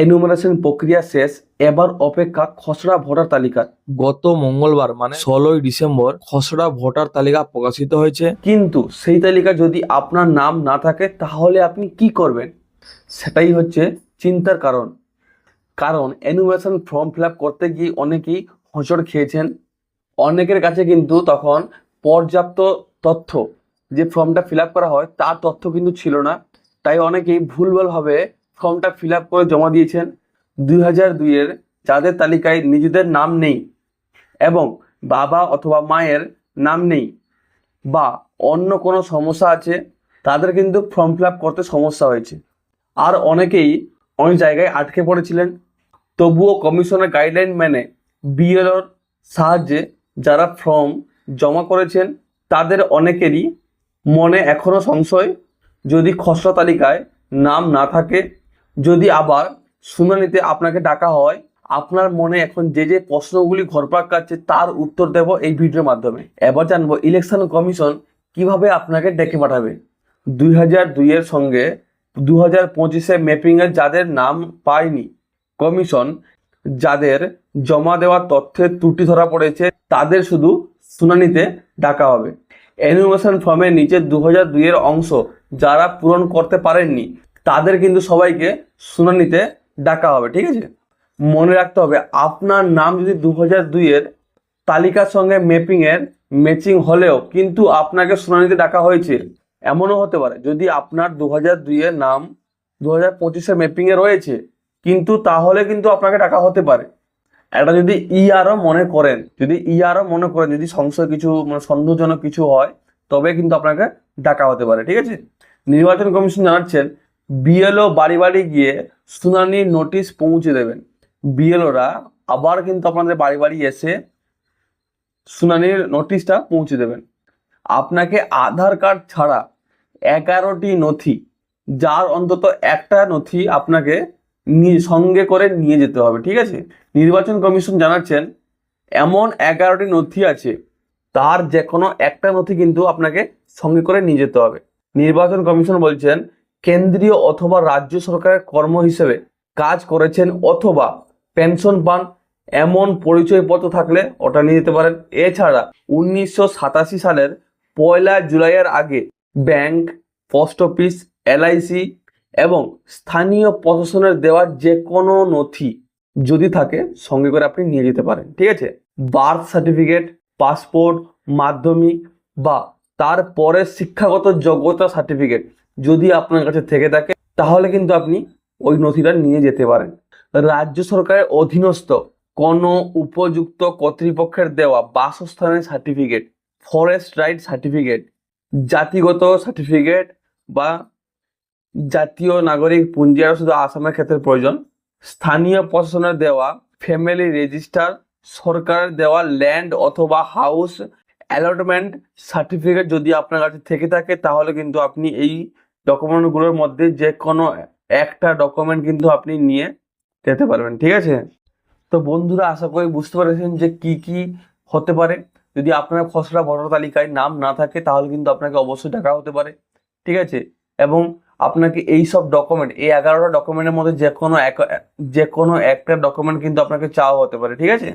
Enumeration প্রক্রিয়া শেষ, এবার অপেক্ষা খসড়া ভোটার তালিকার। গত মঙ্গলবার মানে 16ই ডিসেম্বর খসড়া ভোটার তালিকা প্রকাশিত হয়েছে। কিন্তু সেই তালিকা যদি আপনার নাম না থাকে তাহলে আপনি কি করবেন, সেটাই হচ্ছে চিন্তার কারণ। কারণ এনুমারেশন ফর্ম ফিল আপ করতে গিয়ে অনেকেই হোঁচট খেয়েছেন। অনেকের কাছে কিন্তু তখন পর্যাপ্ত তথ্য, যে ফর্মটা ফিল আপ করা হয় তার তথ্য কিন্তু ছিল না। তাই অনেকেই ভুলভালভাবে ফর্মটা ফিল আপ করে জমা দিয়েছেন। 2002-এর যাদের তালিকায় নিজেদের নাম নেই এবং বাবা অথবা মায়ের নাম নেই বা অন্য কোনো সমস্যা আছে, তাদের কিন্তু ফর্ম ফিল আপ করতে সমস্যা হয়েছে। আর অনেকেই অনেক জায়গায় আটকে পড়েছিলেন। তবুও কমিশনের গাইডলাইন মেনে বিএলওর সাহায্যে যারা ফর্ম জমা করেছেন তাদের অনেকেরই মনে এখনও সংশয়, যদি খসড়া তালিকায় নাম না থাকে, যদি আবার শুনানিতে আপনাকে ডাকা হয়, আপনার মনে এখন যে যে প্রশ্নগুলি ঘুরপাক খাচ্ছে তার উত্তর দেব এই ভিডিওর মাধ্যমে। এবার জানবো ইলেকশন কমিশন কিভাবে আপনাকে ডেকে পাঠাবে। 2002-এর সঙ্গে 2025-এ ম্যাপিংয়ের যাদের নাম পায়নি, কমিশন যাদের জমা দেওয়া তথ্যের ত্রুটি ধরা পড়েছে তাদের শুধু শুনানিতে ডাকা হবে। এনুমারেশন ফর্মের নিচে 2002-এর অংশ যারা পূরণ করতে পারেননি তাদের কিন্তু সবাইকে শুনানিতে ডাকা হবে। ঠিক আছে, মনে রাখতে হবে আপনার নাম যদি 2002-এর তালিকার সঙ্গে ম্যাপিংয়ের ম্যাচিং হলেও কিন্তু আপনাকে শুনানিতে ডাকা হয়েছে, এমনও হতে পারে যদি আপনার 2002-এর নাম 2025-এ ম্যাপিংয়ে রয়েছে কিন্তু তাহলে কিন্তু আপনাকে ডাকা হতে পারে। এটা যদি মনে করেন যদি সংশয় কিছু সন্দেহজনক কিছু হয় তবে কিন্তু আপনাকে ডাকা হতে পারে। ঠিক আছে, নির্বাচন কমিশন জানাচ্ছেন বিএলও বাড়ি বাড়ি গিয়ে শুনানির নোটিশ পৌঁছে দেবেন। বিএলওরা আবার কিন্তু আপনাদের বাড়ি বাড়ি এসে শুনানির নোটিশটা পৌঁছে দেবেন। আপনাকে আধার কার্ড ছাড়া 11টি নথি, যার অন্তত একটা নথি আপনাকে সঙ্গে করে নিয়ে যেতে হবে। ঠিক আছে, নির্বাচন কমিশন জানাচ্ছেন এমন 11টি নথি আছে, তার যে কোনো একটা নথি কিন্তু আপনাকে সঙ্গে করে নিয়ে যেতে হবে। নির্বাচন কমিশন বলছেন কেন্দ্রীয় অথবা রাজ্য সরকারের কর্ম হিসেবে কাজ করেছেন অথবা পেনশন পান এমন পরিচয়পত্র থাকলে ওটা নিয়ে যেতে পারেন। এছাড়া 1987 সালের 1 জুলাইয়ের আগে ব্যাংক, পোস্ট অফিস, এলআইসি এবং স্থানীয় প্রশাসনের দেওয়া যে কোনো নথি যদি থাকে সঙ্গে করে আপনি নিয়ে যেতে পারেন। ঠিক আছে, বার্থ সার্টিফিকেট, পাসপোর্ট, মাধ্যমিক বা তার পরের শিক্ষাগত যোগ্যতা সার্টিফিকেট যদি আপনার কাছে থেকে থাকে তাহলে কিন্তু আপনি ওই নথিটা নিয়ে যেতে পারেন। রাজ্য সরকারের অধীনস্থ কোনো উপযুক্ত কর্তৃপক্ষের দেওয়া বাসস্থানের সার্টিফিকেট, ফরেস্ট রাইট সার্টিফিকেট, জাতিগত সার্টিফিকেট বা জাতীয় নাগরিক পঞ্জী, শুধু আসামের ক্ষেত্রে প্রয়োজন, স্থানীয় প্রশাসনের দেওয়া ফ্যামিলি রেজিস্টার, সরকারের দেওয়া ল্যান্ড অথবা হাউস অ্যালটমেন্ট সার্টিফিকেট যদি আপনার কাছে থেকে থাকে তাহলে কিন্তু আপনি এই ডকুমেন্টগুলোর মধ্যে যে কোনো একটা ডকুমেন্ট কিন্তু আপনি নিয়ে যেতে পারবেন। ঠিক আছে, তো বন্ধুরা আশা করি বুঝতে পেরেছেন যে কি কি হতে পারে যদি আপনার খসড়া ভোটার তালিকায় নাম না থাকে, তাহলে কিন্তু আপনাকে অবশ্যই ডাকা হতে পারে। ঠিক আছে, এবং আপনাকে এই সব ডকুমেন্ট, এই 11টা ডকুমেন্টের মধ্যে যে কোনো একটা ডকুমেন্ট কিন্তু আপনাকে চাওয়া হতে পারে। ঠিক আছে,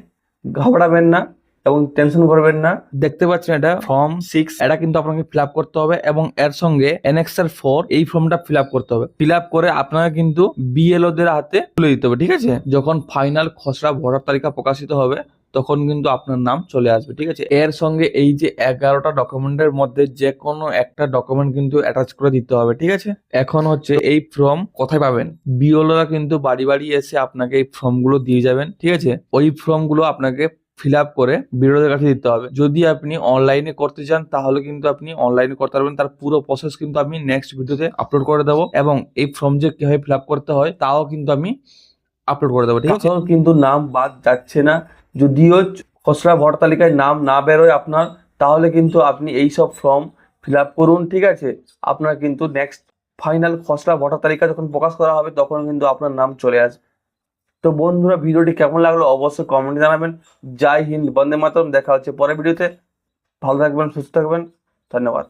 ঘাবড়াবেন না এবং টেনশন করবেন না। দেখতে পাচ্ছেন এটা ফর্ম 6, এটা কিন্তু আপনাকে ফিল আপ করতে হবে এবং এর সঙ্গে এনএক্সার 4 এই ফর্মটা ফিল আপ করতে হবে। ফিল আপ করে আপনাকে কিন্তু বিএলও দের হাতে তুলে দিতে হবে। ঠিক আছে, যখন ফাইনাল খসড়া ভোটার তালিকা প্রকাশিত হবে তখন কিন্তু আপনার নাম চলে আসবে। ঠিক আছে, এর সঙ্গে এই যে 11টা ডকুমেন্টের মধ্যে যে কোনো একটা ডকুমেন্ট কিন্তু অ্যাটাচ করে দিতে হবে। ঠিক আছে, এখন হচ্ছে এই ফর্ম কোথায় পাবেন? বিএলওরা কিন্তু বাড়ি বাড়ি এসে আপনাকে এই ফর্মগুলো দিয়ে যাবেন। ঠিক আছে, ওই ফর্মগুলো আপনাকে ফিল আপ করে বিরোধীর কাছে দিতে হবে। যদি আপনি অনলাইনে করতে চান তাহলে কিন্তু আপনি অনলাইনে করতে পারবেন। তার পুরো প্রসেস কিন্তু আমি নেক্সট ভিডিওতে আপলোড করে দেবো এবং এই ফর্ম যে কিভাবে ফিল আপ করতে হয় তাও কিন্তু আমি আপলোড করে দেবো। ঠিক আছে, কিন্তু নাম বাদ যাচ্ছে না, যদিও খসড়া ভোটার তালিকায় নাম না বেরোয় আপনার, তাহলে কিন্তু আপনি এই সব ফর্ম ফিল আপ করুন। ঠিক আছে, আপনার কিন্তু নেক্সট ফাইনাল খসড়া ভোটার তালিকা যখন প্রকাশ করা হবে তখন কিন্তু আপনার নাম চলে আসবে। তো বন্ধুরা ভিডিওটি কেমন লাগলো অবশ্যই কমেন্টে জানাবেন। জয় হিন্দ, বন্দে মাতরম। দেখা হচ্ছে পরের ভিডিওতে। ভালো থাকবেন, সুস্থ থাকবেন, ধন্যবাদ।